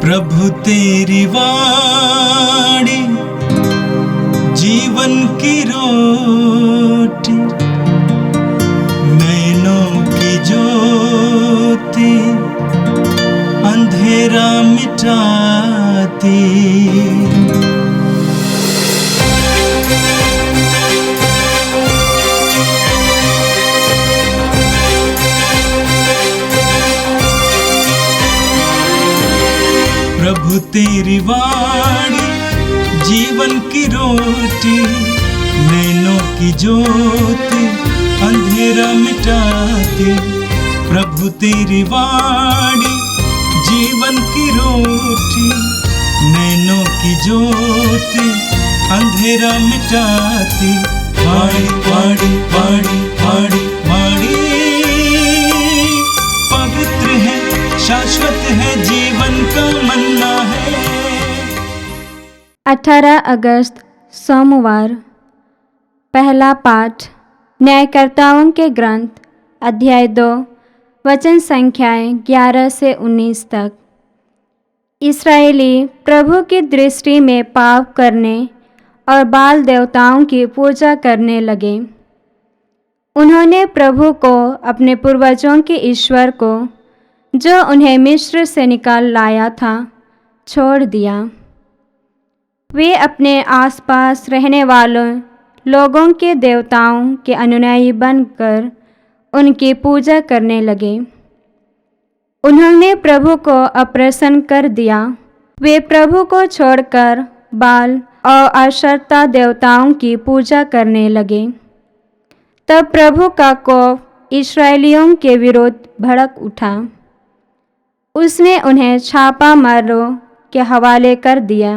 प्रभु तेरी वाणी जीवन की रोटी, नैनों की ज्योति अंधेरा मिटाती। प्रभु तेरी वाणी जीवन की रोटी, नैनों की ज्योति अंधेरा मिटाती। प्रभु तेरी वाणी जीवन की रोटी, नैनों की ज्योति अंधेरा मिटाती। वाणी वाणी वाणी वाणी वाणी पवित्र है, शाश्वत है, जीवन का मन्ना है। 18 अगस्त सोमवार। पहला पाठ न्यायकर्ताओं के ग्रंथ अध्याय 2 वचन संख्याएं 11 से 19 तक। इस्राएली प्रभु की दृष्टि में पाप करने और बाल देवताओं की पूजा करने लगे। उन्होंने प्रभु को, अपने पूर्वजों के ईश्वर को, जो उन्हें मिस्र से निकाल लाया था, छोड़ दिया। वे अपने आसपास रहने वालों लोगों के देवताओं के अनुयायी बनकर उनकी पूजा करने लगे। उन्होंने प्रभु को अप्रसन्न कर दिया। वे प्रभु को छोड़कर बाल और अशर्ता देवताओं की पूजा करने लगे। तब प्रभु का कोप इस्राएलियों के विरुद्ध भड़क उठा। उसने उन्हें छापा मारों के हवाले कर दिया,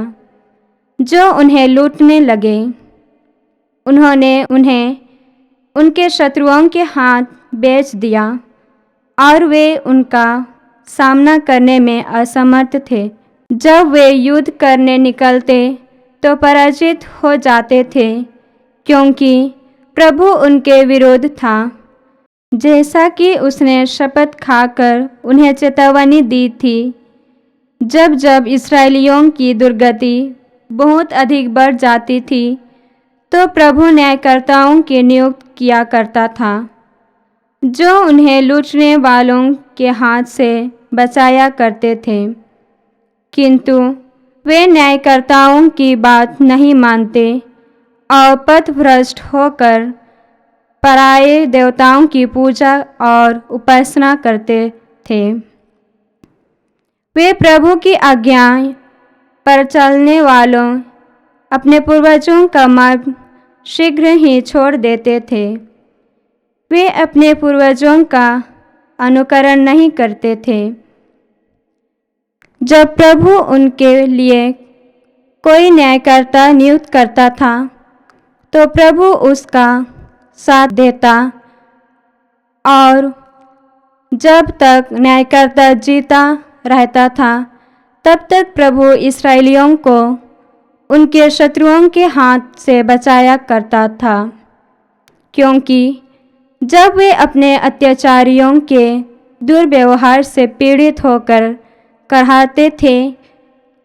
जो उन्हें लूटने लगे। उन्होंने उन्हें उनके शत्रुओं के हाथ बेच दिया और वे उनका सामना करने में असमर्थ थे। जब वे युद्ध करने निकलते तो पराजित हो जाते थे, क्योंकि प्रभु उनके विरुद्ध था, जैसा कि उसने शपथ खाकर उन्हें चेतावनी दी थी। जब जब इस्राएलियों की दुर्गति बहुत अधिक बढ़ जाती थी, तो प्रभु न्यायकर्ताओं की नियुक्त किया करता था, जो उन्हें लूटने वालों के हाथ से बचाया करते थे। किंतु वे न्यायकर्ताओं की बात नहीं मानते और पथभ्रष्ट होकर पराये देवताओं की पूजा और उपासना करते थे। वे प्रभु की आज्ञा पर चलने वालों अपने पूर्वजों का मार्ग शीघ्र ही छोड़ देते थे। वे अपने पूर्वजों का अनुकरण नहीं करते थे। जब प्रभु उनके लिए कोई न्यायकर्ता नियुक्त करता था, तो प्रभु उसका साथ देता, और जब तक न्यायकर्ता जीता रहता था, तब तक प्रभु इस्राएलियों को उनके शत्रुओं के हाथ से बचाया करता था। क्योंकि जब वे अपने अत्याचारियों के दुर्व्यवहार से पीड़ित होकर कराहते थे,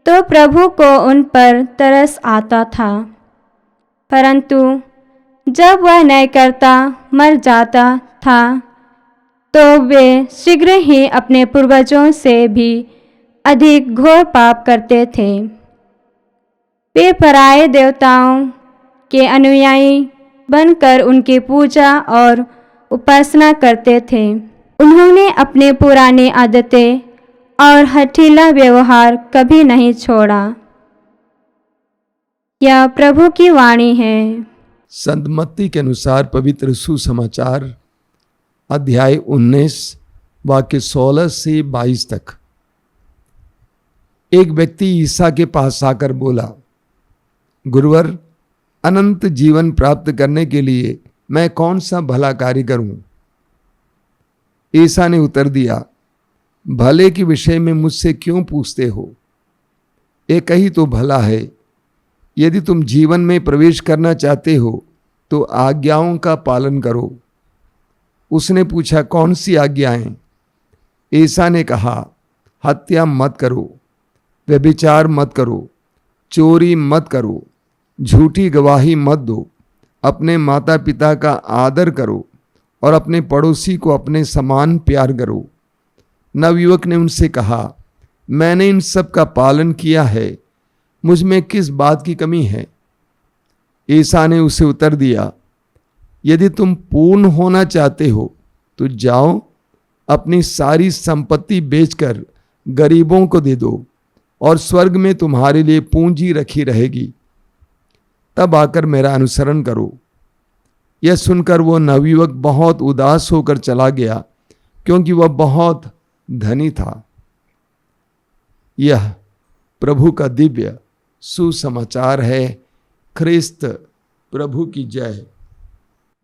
तो प्रभु को उन पर तरस आता था। परंतु जब वह न्यायकर्ता मर जाता था, तो वे शीघ्र ही अपने पूर्वजों से भी अधिक घोर पाप करते थे। वे पराये देवताओं के अनुयायी बनकर उनकी पूजा और उपासना करते थे। उन्होंने अपने पुरानी आदतें और हठीला व्यवहार कभी नहीं छोड़ा। यह प्रभु की वाणी है। संत मत्ती के अनुसार पवित्र सुसमाचार अध्याय 19 वाक्य 16 से 22 तक। एक व्यक्ति ईसा के पास आकर बोला, गुरुवर, अनंत जीवन प्राप्त करने के लिए मैं कौन सा भला कार्य करूं? ईसा ने उत्तर दिया, भले के विषय में मुझसे क्यों पूछते हो? एक ही तो भला है। यदि तुम जीवन में प्रवेश करना चाहते हो तो आज्ञाओं का पालन करो। उसने पूछा, कौन सी आज्ञाएं? ईसा ने कहा, हत्या मत करो, व्यभिचार मत करो, चोरी मत करो, झूठी गवाही मत दो, अपने माता पिता का आदर करो और अपने पड़ोसी को अपने समान प्यार करो। नवयुवक ने उनसे कहा, मैंने इन सब का पालन किया है, मुझ में किस बात की कमी है? ईसा ने उसे उत्तर दिया, यदि तुम पूर्ण होना चाहते हो तो जाओ, अपनी सारी संपत्ति बेचकर गरीबों को दे दो और स्वर्ग में तुम्हारे लिए पूंजी रखी रहेगी, तब आकर मेरा अनुसरण करो। यह सुनकर वो नवयुवक बहुत उदास होकर चला गया, क्योंकि वह बहुत धनी था। यह प्रभु का दिव्य सुसमाचार है। ख्रिस्त प्रभु की जय।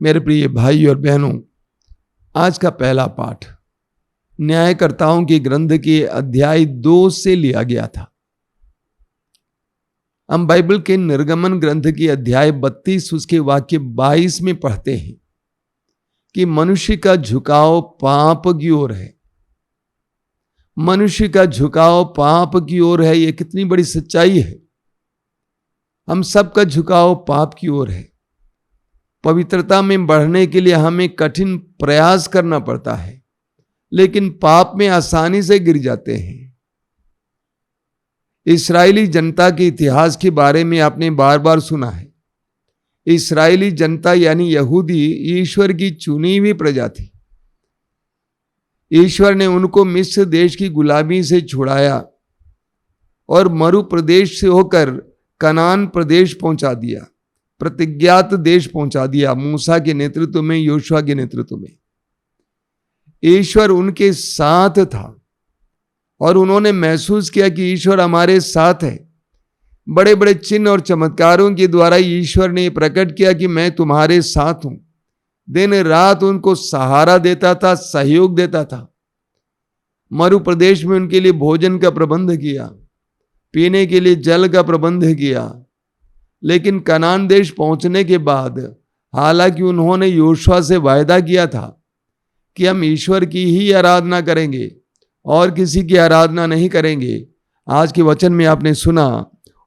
मेरे प्रिय भाई और बहनों, आज का पहला पाठ न्यायकर्ताओं के ग्रंथ के अध्याय 2 से लिया गया था। हम बाइबल के निर्गमन ग्रंथ की अध्याय 32 उसके वाक्य 22 में पढ़ते हैं कि मनुष्य का झुकाव पाप की ओर है। मनुष्य का झुकाव पाप की ओर है। यह कितनी बड़ी सच्चाई है। हम सबका झुकाव पाप की ओर है। पवित्रता में बढ़ने के लिए हमें कठिन प्रयास करना पड़ता है, लेकिन पाप में आसानी से गिर जाते हैं। इस्राएली जनता के इतिहास के बारे में आपने बार बार सुना है। इस्राएली जनता यानी यहूदी ईश्वर की चुनी हुई प्रजा थी। ईश्वर ने उनको मिस्र देश की गुलामी से छुड़ाया और मरु प्रदेश से होकर कनान प्रदेश पहुंचा दिया, प्रतिज्ञात देश पहुंचा दिया, मूसा के नेतृत्व में, योशुआ के नेतृत्व में। ईश्वर उनके साथ था और उन्होंने महसूस किया कि ईश्वर हमारे साथ है। बड़े बड़े चिन्ह और चमत्कारों के द्वारा ईश्वर ने प्रकट किया कि मैं तुम्हारे साथ हूं। दिन रात उनको सहारा देता था, सहयोग देता था। मरु प्रदेश में उनके लिए भोजन का प्रबंध किया, पीने के लिए जल का प्रबंध किया। लेकिन कनान देश पहुंचने के बाद, हालांकि उन्होंने योशुआ से वायदा किया था कि हम ईश्वर की ही आराधना करेंगे और किसी की आराधना नहीं करेंगे, आज के वचन में आपने सुना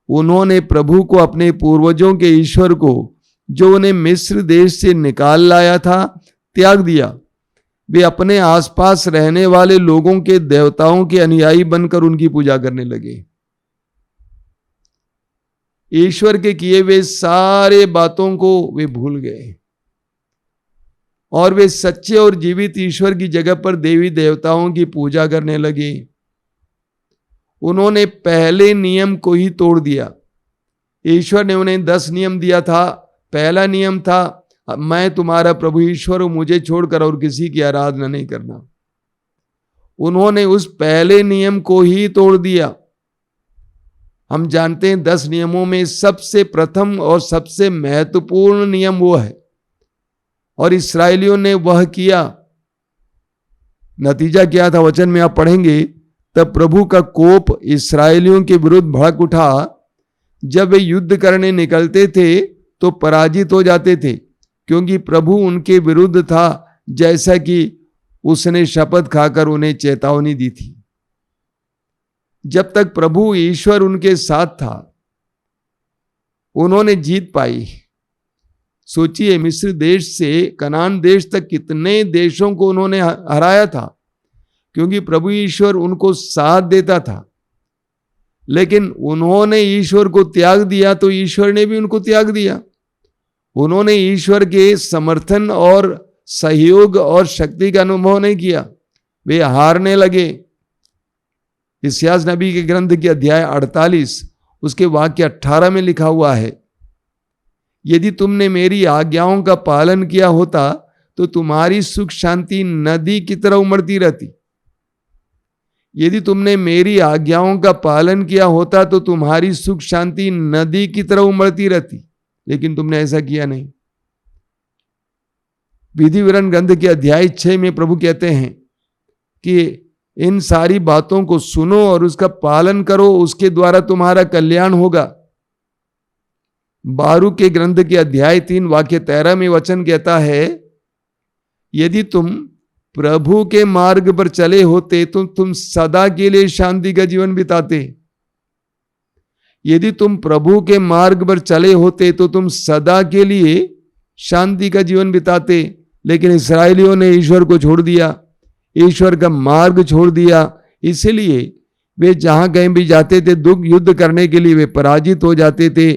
उन्होंने प्रभु को, अपने पूर्वजों के ईश्वर को, जो उन्हें मिस्र देश से निकाल लाया था, त्याग दिया। वे अपने आसपास रहने वाले लोगों के देवताओं के अनुयायी बनकर उनकी पूजा करने लगे। ईश्वर के किए हुए सारे बातों को वे भूल गए और वे सच्चे और जीवित ईश्वर की जगह पर देवी देवताओं की पूजा करने लगे। उन्होंने पहले नियम को ही तोड़ दिया। ईश्वर ने उन्हें 10 नियम दिया था। पहला नियम था, मैं तुम्हारा प्रभु ईश्वर हूं, मुझे छोड़कर और किसी की आराधना नहीं करना। उन्होंने उस पहले नियम को ही तोड़ दिया। हम जानते हैं 10 नियमों में सबसे प्रथम और सबसे महत्वपूर्ण नियम वो है, और इस्राएलियों ने वह किया। नतीजा क्या था, वचन में आप पढ़ेंगे, तब प्रभु का कोप इस्राएलियों के विरुद्ध भड़क उठा। जब वे युद्ध करने निकलते थे तो पराजित हो जाते थे, क्योंकि प्रभु उनके विरुद्ध था, जैसा कि उसने शपथ खाकर उन्हें चेतावनी दी थी। जब तक प्रभु ईश्वर उनके साथ था, उन्होंने जीत पाई। सोचिए, मिस्र देश से कनान देश तक कितने देशों को उन्होंने हराया था, क्योंकि प्रभु ईश्वर उनको साथ देता था। लेकिन उन्होंने ईश्वर को त्याग दिया तो ईश्वर ने भी उनको त्याग दिया। उन्होंने ईश्वर के समर्थन और सहयोग और शक्ति का अनुभव नहीं किया, वे हारने लगे। इस्यास नबी के ग्रंथ के अध्याय 48 उसके वाक्य 18 में लिखा हुआ है, यदि तुमने मेरी आज्ञाओं का पालन किया होता तो तुम्हारी सुख शांति नदी की तरह उमड़ती रहती। यदि तुमने मेरी आज्ञाओं का पालन किया होता तो तुम्हारी सुख शांति नदी की तरह उमड़ती रहती, लेकिन तुमने ऐसा किया नहीं। विधि विवरण ग्रंथ के अध्याय 6 में प्रभु कहते हैं कि इन सारी बातों को सुनो और उसका पालन करो, उसके द्वारा तुम्हारा कल्याण होगा। बारूक के ग्रंथ के अध्याय 3 वाक्य 13 में वचन कहता है, यदि तुम प्रभु के मार्ग पर चले होते तो तुम सदा के लिए शांति का जीवन बिताते। यदि तुम प्रभु के मार्ग पर चले होते तो तुम सदा के लिए शांति का जीवन बिताते, लेकिन इस्राएलियों ने ईश्वर को छोड़ दिया, ईश्वर का मार्ग छोड़ दिया। इसलिए वे जहां कहीं भी जाते थे दुख युद्ध करने के लिए वे पराजित हो जाते थे।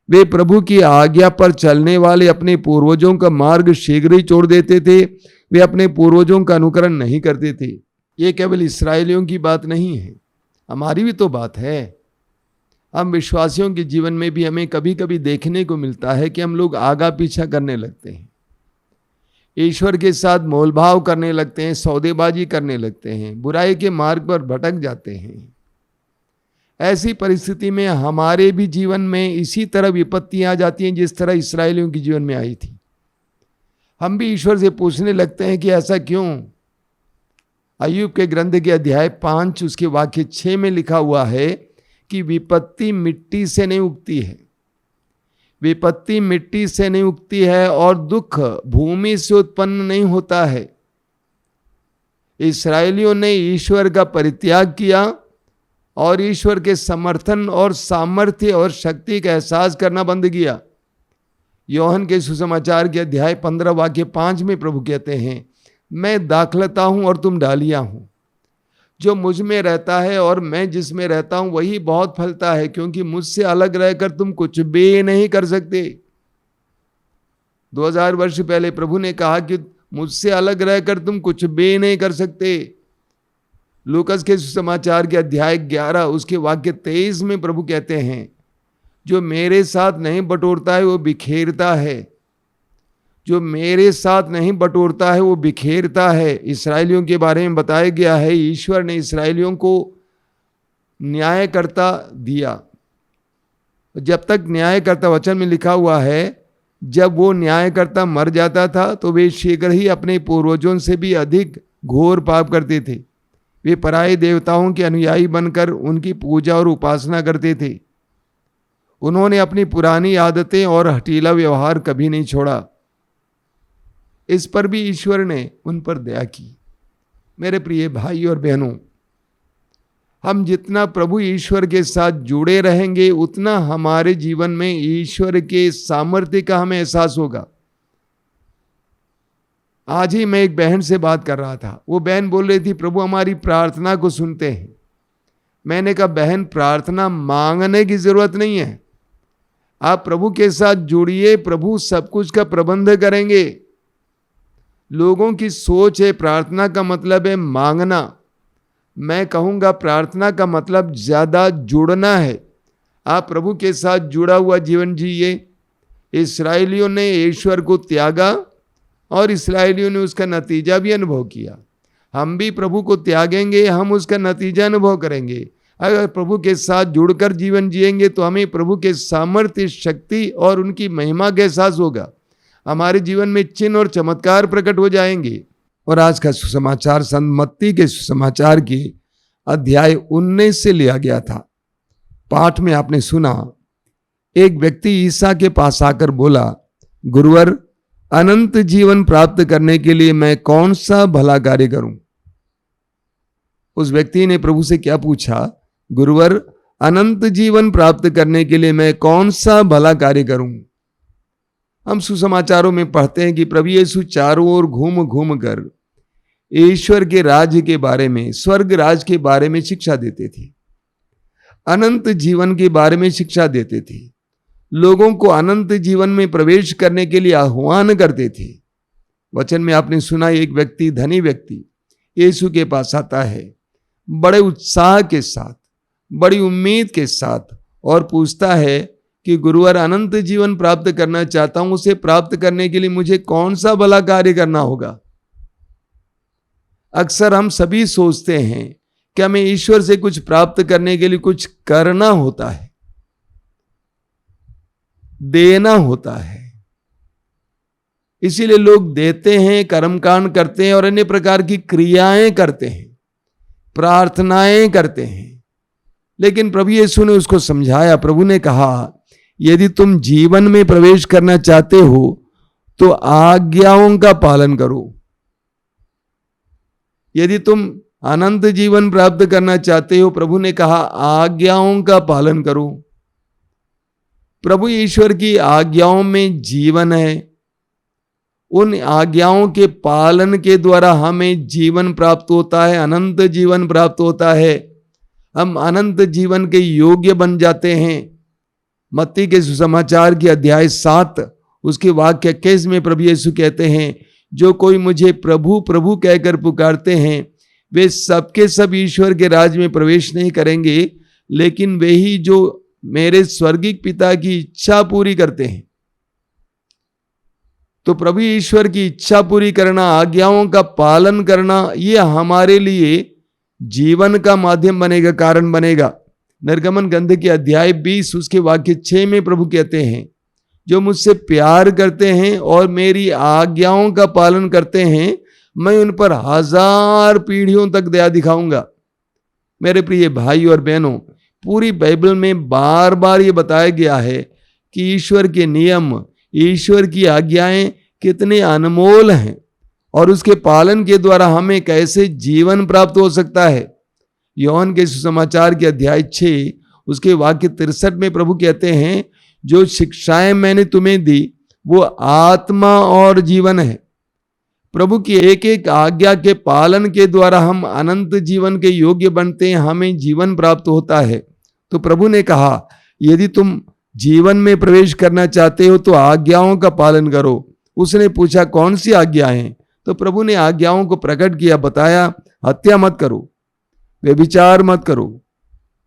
वे प्रभु की आज्ञा पर चलने वाले अपने पूर्वजों का मार्ग शीघ्र ही छोड़ देते थे। वे अपने पूर्वजों का अनुकरण नहीं करते थे। ये केवल इस्राएलियों की बात नहीं है, हमारी भी तो बात है। हम विश्वासियों के जीवन में भी हमें कभी कभी देखने को मिलता है कि हम लोग आगा पीछा करने लगते हैं, ईश्वर के साथ मोलभाव करने लगते हैं, सौदेबाजी करने लगते हैं, बुराई के मार्ग पर भटक जाते हैं। ऐसी परिस्थिति में हमारे भी जीवन में इसी तरह विपत्तियां आ जाती हैं जिस तरह इस्राएलियों के जीवन में आई थी। हम भी ईश्वर से पूछने लगते हैं कि ऐसा क्यों। अय्यूब के ग्रंथ के अध्याय 5 उसके वाक्य 6 में लिखा हुआ है कि विपत्ति मिट्टी से नहीं उगती है, विपत्ति मिट्टी से नहीं उगती है और दुख भूमि से उत्पन्न नहीं होता है। इस्राएलियों ने ईश्वर का परित्याग किया और ईश्वर के समर्थन और सामर्थ्य और शक्ति का एहसास करना बंद किया। योहन के सुसमाचार के अध्याय 15 वाक्य 5 में प्रभु कहते हैं, मैं दाखलता हूं और तुम डालियां हो, जो मुझ में रहता है और मैं जिसमें रहता हूं वही बहुत फलता है, क्योंकि मुझसे अलग रहकर तुम कुछ भी नहीं कर सकते। 2000 वर्ष पहले प्रभु ने कहा कि मुझसे अलग रहकर तुम कुछ भी नहीं कर सकते। लूकस के सुसमाचार के अध्याय 11 उसके वाक्य 23 में प्रभु कहते हैं, जो मेरे साथ नहीं बटोरता है वो बिखेरता है, जो मेरे साथ नहीं बटोरता है वो बिखेरता है। इस्राएलियों के बारे में बताया गया है, ईश्वर ने इस्राएलियों को न्यायकर्ता दिया। जब तक न्यायकर्ता, वचन में लिखा हुआ है, जब वो न्यायकर्ता मर जाता था तो वे शीघ्र ही अपने पूर्वजों से भी अधिक घोर पाप करते थे। वे पराये देवताओं के अनुयायी बनकर उनकी पूजा और उपासना करते थे। उन्होंने अपनी पुरानी आदतें और हठीला व्यवहार कभी नहीं छोड़ा। इस पर भी ईश्वर ने उन पर दया की। मेरे प्रिय भाई और बहनों, हम जितना प्रभु ईश्वर के साथ जुड़े रहेंगे उतना हमारे जीवन में ईश्वर के सामर्थ्य का हमें एहसास होगा। आज ही मैं एक बहन से बात कर रहा था, वो बहन बोल रही थी, प्रभु हमारी प्रार्थना को सुनते हैं। मैंने कहा, बहन प्रार्थना मांगने की जरूरत नहीं है, आप प्रभु के साथ जुड़िए, प्रभु सब कुछ का प्रबंध करेंगे। लोगों की सोच है प्रार्थना का मतलब है मांगना। मैं कहूँगा प्रार्थना का मतलब ज़्यादा जुड़ना है। आप प्रभु के साथ जुड़ा हुआ जीवन जिए। इस्राएलियों ने ईश्वर को त्यागा और इस्राएलियों ने उसका नतीजा भी अनुभव किया। हम भी प्रभु को त्यागेंगे, हम उसका नतीजा अनुभव करेंगे। अगर प्रभु के साथ जुड़कर जीवन जिएंगे तो हमें प्रभु के सामर्थ्य, शक्ति और उनकी महिमा का एहसास होगा। हमारे जीवन में चिन्ह और चमत्कार प्रकट हो जाएंगे। और आज का सुसमाचार संत मत्ती के सुसमाचार के अध्याय 19 से लिया गया था। पाठ में आपने सुना, एक व्यक्ति ईसा के पास आकर बोला, गुरुवर, अनंत जीवन प्राप्त करने के लिए मैं कौन सा भला कार्य करूं? उस व्यक्ति ने प्रभु से क्या पूछा? गुरुवर, अनंत जीवन प्राप्त करने के लिए मैं कौन सा भला कार्य करूं? हम सुसमाचारों में पढ़ते हैं कि प्रभु यीशु चारों ओर घूम घूम कर ईश्वर के राज्य के बारे में, स्वर्ग राज के बारे में शिक्षा देते थे, अनंत जीवन के बारे में शिक्षा देते थे, लोगों को अनंत जीवन में प्रवेश करने के लिए आह्वान करते थे। वचन में आपने सुना, एक व्यक्ति, धनी व्यक्ति यीशु के पास आता है बड़े उत्साह के साथ, बड़ी उम्मीद के साथ और पूछता है कि गुरुवर, अनंत जीवन प्राप्त करना चाहता हूं, उसे प्राप्त करने के लिए मुझे कौन सा भला कार्य करना होगा? अक्सर हम सभी सोचते हैं कि हमें ईश्वर से कुछ प्राप्त करने के लिए कुछ करना होता है, देना होता है। इसीलिए लोग देते हैं, कर्मकांड करते हैं और अन्य प्रकार की क्रियाएं करते हैं, प्रार्थनाएं करते हैं। लेकिन प्रभु यीशु ने उसको समझाया। प्रभु ने कहा, यदि तुम जीवन में प्रवेश करना चाहते हो तो आज्ञाओं का पालन करो। यदि तुम अनंत जीवन प्राप्त करना चाहते हो, प्रभु ने कहा, आज्ञाओं का पालन करो। प्रभु ईश्वर की आज्ञाओं में जीवन है। उन आज्ञाओं के पालन के द्वारा हमें जीवन प्राप्त होता है, अनंत जीवन प्राप्त होता है। हम अनंत जीवन के योग्य बन जाते हैं। मत्ती के सुसमाचार की अध्याय 7 उसके वाक्य 21 में प्रभु यीशु कहते हैं, जो कोई मुझे प्रभु प्रभु कहकर पुकारते हैं वे सबके सब ईश्वर के राज में प्रवेश नहीं करेंगे, लेकिन वे ही जो मेरे स्वर्गिक पिता की इच्छा पूरी करते हैं। तो प्रभु ईश्वर की इच्छा पूरी करना, आज्ञाओं का पालन करना, ये हमारे लिए जीवन का माध्यम बनेगा, कारण बनेगा। निर्गमन ग्रंथ के अध्याय 20 उसके वाक्य 6 में प्रभु कहते हैं, जो मुझसे प्यार करते हैं और मेरी आज्ञाओं का पालन करते हैं, मैं उन पर 1000 पीढ़ियों तक दया दिखाऊंगा। मेरे प्रिय भाई और बहनों, पूरी बाइबल में बार बार ये बताया गया है कि ईश्वर के नियम, ईश्वर की आज्ञाएं कितने अनमोल हैं और उसके पालन के द्वारा हमें कैसे जीवन प्राप्त हो सकता है। योहन के सुसमाचार के अध्याय 6 उसके वाक्य 63 में प्रभु कहते हैं, जो शिक्षाएं मैंने तुम्हें दी वो आत्मा और जीवन है। प्रभु की एक एक आज्ञा के पालन के द्वारा हम अनंत जीवन के योग्य बनते हैं, हमें जीवन प्राप्त होता है। तो प्रभु ने कहा, यदि तुम जीवन में प्रवेश करना चाहते हो तो आज्ञाओं का पालन करो। उसने पूछा, कौन सी आज्ञाएं? तो प्रभु ने आज्ञाओं को प्रकट किया, बताया, हत्या मत करो, व्यभिचार मत करो,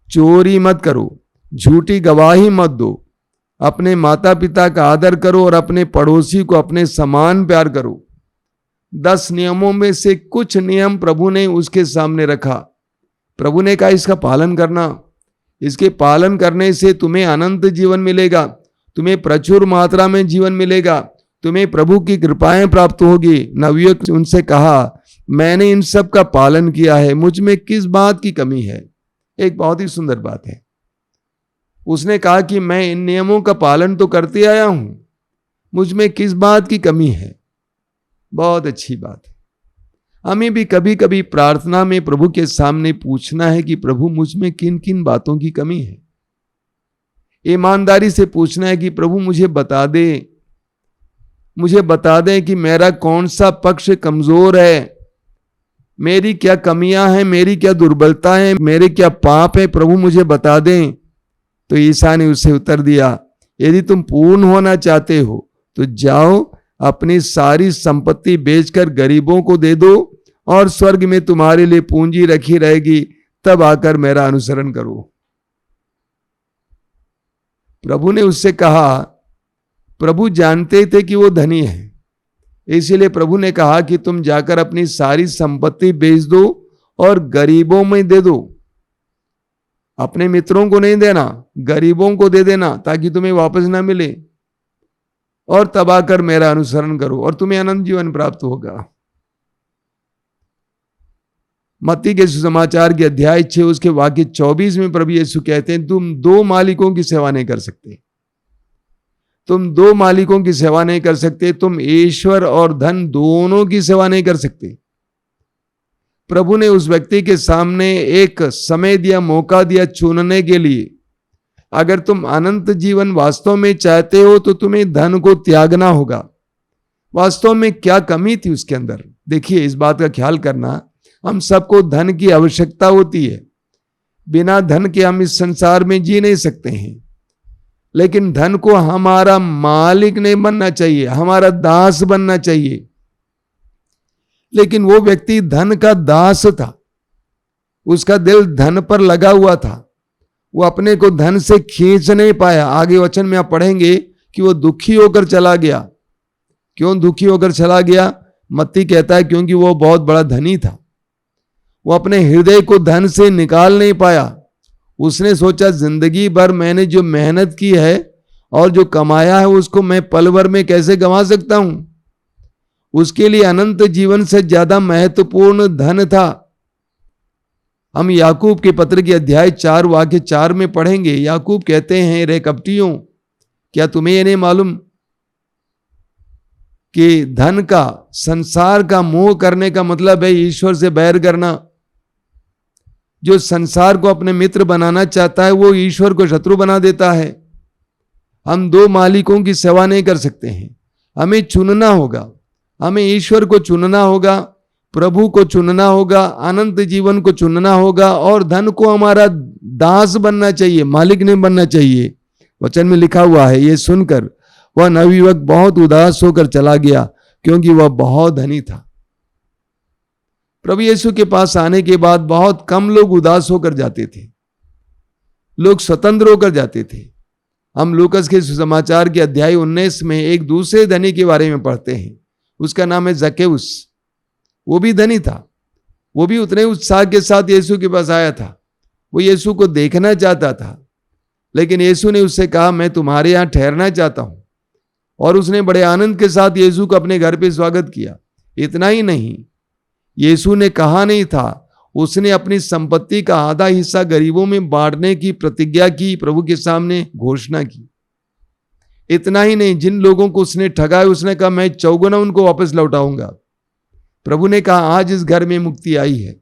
चोरी मत करो, झूठी गवाही मत दो, अपने माता पिता का आदर करो और अपने पड़ोसी को अपने समान प्यार करो। 10 नियमों में से कुछ नियम प्रभु ने उसके सामने रखा। प्रभु ने कहा, इसका पालन करना, इसके पालन करने से तुम्हें अनंत जीवन मिलेगा, तुम्हें प्रचुर मात्रा में जीवन मिलेगा, तुम्हें प्रभु की कृपाएं प्राप्त होगी। नबियों ने उनसे कहा, मैंने इन सब का पालन किया है, मुझ में किस बात की कमी है? एक बहुत ही सुंदर बात है। उसने कहा कि मैं इन नियमों का पालन तो करते आया हूं, मुझ में किस बात की कमी है? बहुत अच्छी बात है। हमें भी कभी कभी प्रार्थना में प्रभु के सामने पूछना है कि प्रभु मुझ में किन किन बातों की कमी है। ईमानदारी से पूछना है कि प्रभु मुझे बता दे कि मेरा कौन सा पक्ष कमजोर है, मेरी क्या कमियां हैं, मेरी क्या दुर्बलता है, मेरे क्या पाप है, प्रभु मुझे बता दें। तो ईसा ने उसे उत्तर दिया, यदि तुम पूर्ण होना चाहते हो तो जाओ, अपनी सारी संपत्ति बेचकर गरीबों को दे दो और स्वर्ग में तुम्हारे लिए पूंजी रखी रहेगी, तब आकर मेरा अनुसरण करो। प्रभु ने उससे कहा, प्रभु जानते थे कि वो धनी है, इसीलिए प्रभु ने कहा कि तुम जाकर अपनी सारी संपत्ति बेच दो और गरीबों में दे दो। अपने मित्रों को नहीं देना, गरीबों को दे देना, ताकि तुम्हें वापस ना मिले, और तब आकर मेरा अनुसरण करो और तुम्हें अनंत जीवन प्राप्त होगा। मत्ती के सुसमाचार के अध्याय 6 उसके वाक्य 24 में प्रभु यीशु कहते हैं, तुम 2 मालिकों की सेवा नहीं कर सकते। तुम 2 मालिकों की सेवा नहीं कर सकते, तुम ईश्वर और धन दोनों की सेवा नहीं कर सकते। प्रभु ने उस व्यक्ति के सामने एक समय दिया, मौका दिया चुनने के लिए। अगर तुम अनंत जीवन वास्तव में चाहते हो तो तुम्हें धन को त्यागना होगा। वास्तव में क्या कमी थी उसके अंदर? देखिए, इस बात का ख्याल करना, हम सबको धन की आवश्यकता होती है। बिना धन के हम इस संसार में जी नहीं सकते हैं, लेकिन धन को हमारा मालिक नहीं बनना चाहिए, हमारा दास बनना चाहिए। लेकिन वो व्यक्ति धन का दास था, उसका दिल धन पर लगा हुआ था, वो अपने को धन से खींच नहीं पाया। आगे वचन में आप पढ़ेंगे कि वो दुखी होकर चला गया। क्यों दुखी होकर चला गया? मत्ती कहता है क्योंकि वो बहुत बड़ा धनी था। वो अपने हृदय को धन से निकाल नहीं पाया। उसने सोचा, जिंदगी भर मैंने जो मेहनत की है और जो कमाया है उसको मैं पल भर में कैसे गंवा सकता हूं? उसके लिए अनंत जीवन से ज्यादा महत्वपूर्ण धन था। हम याकूब के पत्र के अध्याय 4 वाक्य 4 में पढ़ेंगे। याकूब कहते हैं, रे कपटियों, क्या तुम्हें ये नहीं मालूम कि धन का, संसार का मोह करने का मतलब है ईश्वर से बैर करना। जो संसार को अपने मित्र बनाना चाहता है वो ईश्वर को शत्रु बना देता है। हम दो मालिकों की सेवा नहीं कर सकते हैं। हमें चुनना होगा, हमें ईश्वर को चुनना होगा, प्रभु को चुनना होगा, अनंत जीवन को चुनना होगा और धन को हमारा दास बनना चाहिए, मालिक नहीं बनना चाहिए। वचन में लिखा हुआ है, ये सुनकर वह नवयुवक बहुत उदास होकर चला गया क्योंकि वह बहुत धनी था। प्रभु यीशु के पास आने के बाद बहुत कम लोग उदास होकर जाते थे, लोग स्वतंत्र होकर जाते थे। हम लूकस के सुसमाचार के अध्याय 19 में एक दूसरे धनी के बारे में पढ़ते हैं, उसका नाम है जक्केउस। वो भी धनी था, वो भी उतने उत्साह के साथ यीशु के पास आया था। वो यीशु को देखना चाहता था, लेकिन यीशु ने उससे कहा मैं तुम्हारे यहाँ ठहरना चाहता हूं, और उसने बड़े आनंद के साथ यीशु को अपने घर पे स्वागत किया। इतना ही नहीं, यीशु ने कहा नहीं था, उसने अपनी संपत्ति का आधा हिस्सा गरीबों में बांटने की प्रतिज्ञा की, प्रभु के सामने घोषणा की। इतना ही नहीं, जिन लोगों को उसने ठगा उसने कहा मैं चौगुना उनको वापस लौटाऊंगा। प्रभु ने कहा आज इस घर में मुक्ति आई है।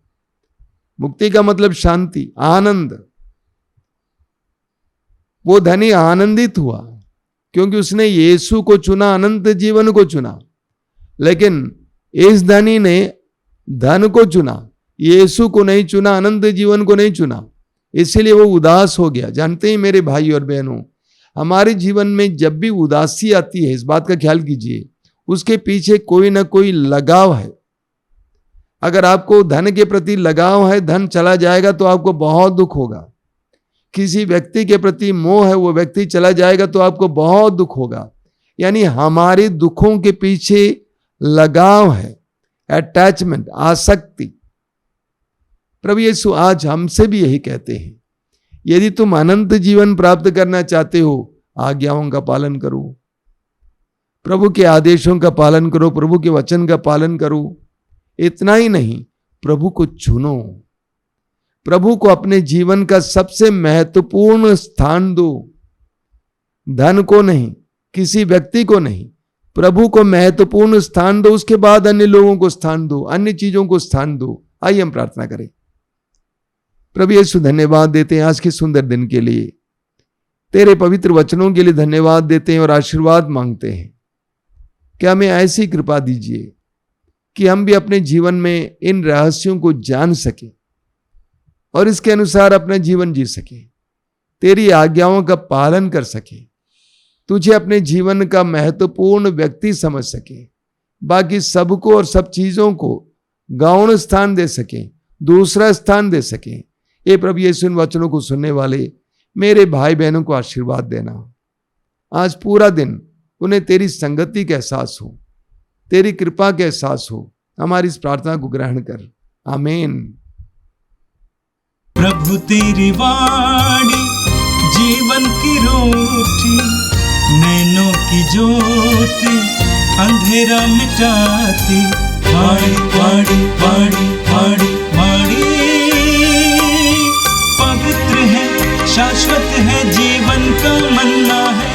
मुक्ति का मतलब शांति, आनंद। वो धनी आनंदित हुआ क्योंकि उसने यीशु को चुना, अनंत जीवन को चुना। लेकिन इस धनी ने धन को चुना, यीशु को नहीं चुना, अनंत जीवन को नहीं चुना, इसीलिए वो उदास हो गया। जानते हैं मेरे भाई और बहनों, हमारे जीवन में जब भी उदासी आती है, इस बात का ख्याल कीजिए, उसके पीछे कोई ना कोई लगाव है। अगर आपको धन के प्रति लगाव है, धन चला जाएगा तो आपको बहुत दुख होगा। किसी व्यक्ति के प्रति मोह है, वो व्यक्ति चला जाएगा तो आपको बहुत दुख होगा। यानी हमारे दुखों के पीछे लगाव है, अटैचमेंट, आसक्ति। प्रभु यीशु आज हमसे भी यही कहते हैं, यदि तुम अनंत जीवन प्राप्त करना चाहते हो, आज्ञाओं का पालन करो, प्रभु के आदेशों का पालन करो, प्रभु के वचन का पालन करो। इतना ही नहीं, प्रभु को चुनो, प्रभु को अपने जीवन का सबसे महत्वपूर्ण स्थान दो। धन को नहीं, किसी व्यक्ति को नहीं, प्रभु को महत्वपूर्ण स्थान दो। उसके बाद अन्य लोगों को स्थान दो, अन्य चीजों को स्थान दो। आइए हम प्रार्थना करें। प्रभु यीशु धन्यवाद देते हैं आज के सुंदर दिन के लिए, तेरे पवित्र वचनों के लिए धन्यवाद देते हैं और आशीर्वाद मांगते हैं कि हमें ऐसी कृपा दीजिए कि हम भी अपने जीवन में इन रहस्यों को जान सकें और इसके अनुसार अपना जीवन जी सकें, तेरी आज्ञाओं का पालन कर सकें, तुझे अपने जीवन का महत्वपूर्ण व्यक्ति समझ सकें, बाकी सबको और सब चीजों को गौण स्थान दे सकें, दूसरा स्थान दे सकें। ये प्रभु यीशु इन वचनों को सुनने वाले मेरे भाई बहनों को आशीर्वाद देना। आज पूरा दिन उन्हें तेरी संगति का एहसास हो, तेरी कृपा का एहसास हो। हमारी इस प्रार्थना को ग्रहण कर, आमीन। प्रभु तेरी वाणी जीवन की रोटी, नैनों की ज्योति अंधेरा मिटाती। वाणी वाणी वाणी वाणी वाणी पवित्र है, शाश्वत है, जीवन का मन्ना है।